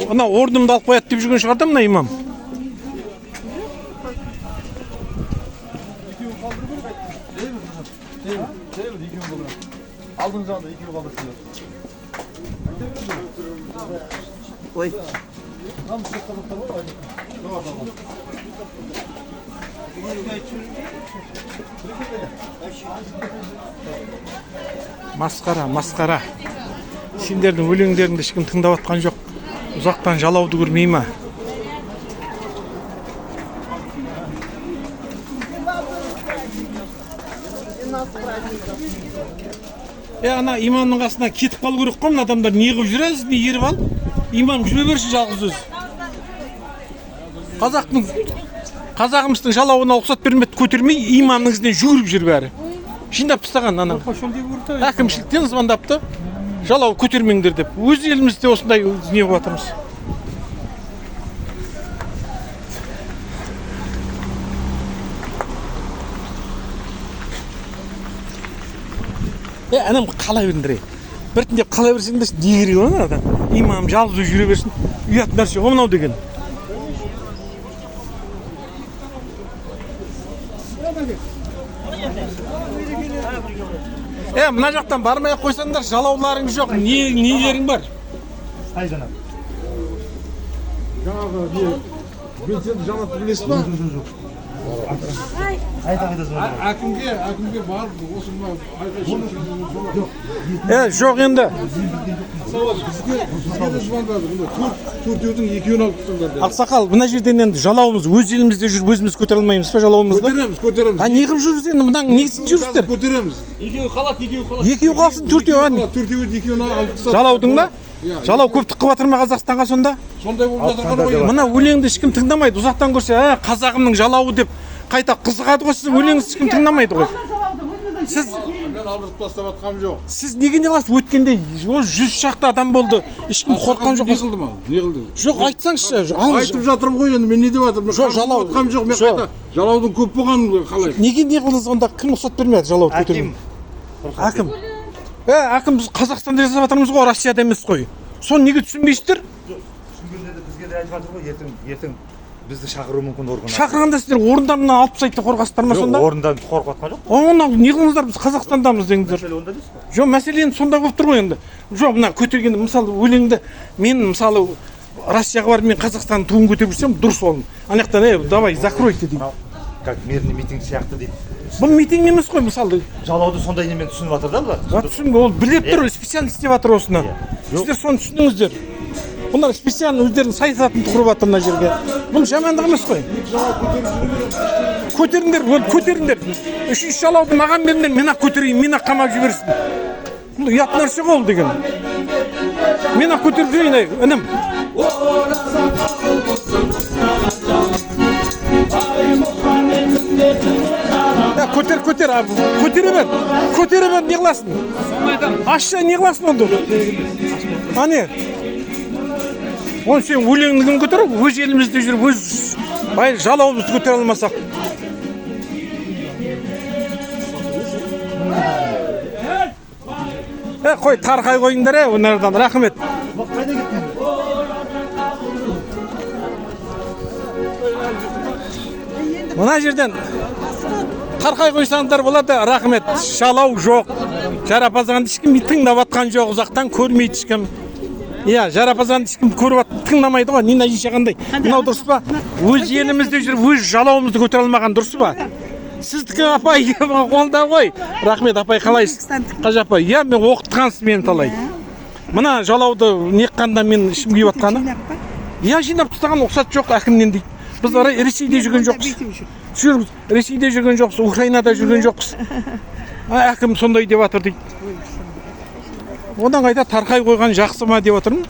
ана орнымды алып қояды деп жүрген шығар да мына имам. Алдыңызда екеуі қалдырсыздар. Ой. Масқара. Сендердің өлеңдеріңді ешкім тыңдап атқан жоқ. Ұзақтан жалауды көрмей ма? Ана имамның қасына кетіп қалу керек қой, мына адамдар не қылып жүресіз, не еріп ал? Имам жүре берсін жалғыз өзі. Қазағымыздың жалауына ұқсат бермеді көтермей, имамның ізінен жүгіріп жүр бәрі. Жиндап тастаған ана. Әкімшіліктен звондапты. Жалау көтермеңдер деп. Өз елімізде осындай не болып жатырмыз. Анам қалай беріндірей. Біртіндеп қалай берсең де не керек оны адам. Имам жалғыз жүре берсін. Ұят нәрсе ғой мынау деген. Мына жақтан бармай қойсаңдар, жалауларың жоқ, нелерің бар? Қай жанат? Жаңағы белсенді жанатты білесіз ба? Жоқ. Қайда звондап? Әкімге барып осы мына Жоқ енді. Бізге звондады. Төртеудің екеуін алып тұрсыңдар деді. Ақсақал, мына жерден енді жалауымыз өз елімізде жүріп өзіміз көтере алмаймыз ба жалауымызды? Көтереміз. Не қылып жүрсіз енді? Мынаң несін жүрсіздер? Көтереміз. Екеуі қалсын, Төртеуі екеуін алып тастады. Жалаудың ба? Жалау көптік қылып жатыр ма Қазақстанға сонда? Сондай болып жатырған ғой. Мына өлеңді ешкім тыңдамайды. Ұзақтан көрсе, қазағымның жалауы деп қайта қызығады ғой, сіз өлеңді ешкім тыңдамайды ғой. Сіз мен алдырып тастап жатқаным жоқ. Сіз неге не қыласыз? Өткенде 100 шақты адам болды. Ешкім қорыққан жоқ. Не қылды ма? Не қылды? Жоқ, айтсаңызшы. Айтып жатырмын ғой енді, мен не деп жатырмын? Жоқ, жалау. Айтқаным жоқ, мен қайта жалаудың көп болғанын қалай? Неге не қылдыңыз онда? Кім рұқсат бермеді жалауды көтеруге? Әкім. Әкім, біз Қазақстанда жасап жатырмыз ғой, Россияда емес қой. Соны неге түсінбейсіздер? Түсінгенде де бізге де айтып жатыр ғой, ертең бізді шақыру мүмкін орган. Шақырғанда сіздер орындарынан алып тастайды қорғасыздар ма сонда? Жоқ, орындан қорқып жатқан жоқ. Оны не қылыңыздар, біз Қазақстандамыз деңіздер. Мәселе онда дейсіз ба? Жоқ, мәселе енді сонда болып тұр ғой енді. Жоқ, мына көтергенде мысалы өлеңді мен мысалы Россияға барып мен Қазақстанның туын көтеріп жүрсем дұрыс ол. Ана жақтан давай закройте дейді. Как мирный митинг сияқты дейді. Бұл митинг емес қой мысалы. Жалауды сондай немен түсініп жатыр да бұлар. Түсінбей, ол біліп тұр, специально істеп жатыр осыны. Сіздер соны түсініңіздер. Бұлар специально өздерінің саясатын құрып жатыр мына жерге. Бұл жамандық емес қой. Көтеріңдер. Үшінші жалауды маған беріңдер, мен ақ көтерейін, мен ақ қамап жіберсін. Бұл ұят нәрсе ғой ол деген. Мен ақ көтеріп жүрейін, інім. Көтере бер, не қыласың? Ашша не қыласың онда? Ане? Оны сен өлеңдігін көтеріп, өз елімізде жүріп, өз жалауымызды көтере алмасақ. Қой, тарқай қойыңдар, өнерден, рахмет. Мына жерден тарқай қойсаңдар болады, рахмет. Шалау жоқ. Жарапазанды ешкім тыңдап атқан жоқ, ұзақтан көрмейді ешкім. Жарапазанды ешкім көріп тыңдамайды ғой, не найынша қандай. Мынау дұрыс па? Өз елімізде жүріп, өз жалауымызды көтере алмаған дұрыс па? Сіздікі апай қолда ғой. Рахмет апай, қалайсыз? Қажа апай, мен оқытқансыз мені талай. Мына жалауды не қанда мен ішім күйіп атқаны? Жинап тастаған ұқсат жоқ әкімнен дейді. Біз Ресейде жүрген жоқпыз. Ресейде жүрген жоқпыз, Украинада жүрген жоқпыз. Әкім сондай деп жатыр дейді. Одан қайта тарқай қойған жақсы ма деп отырмын.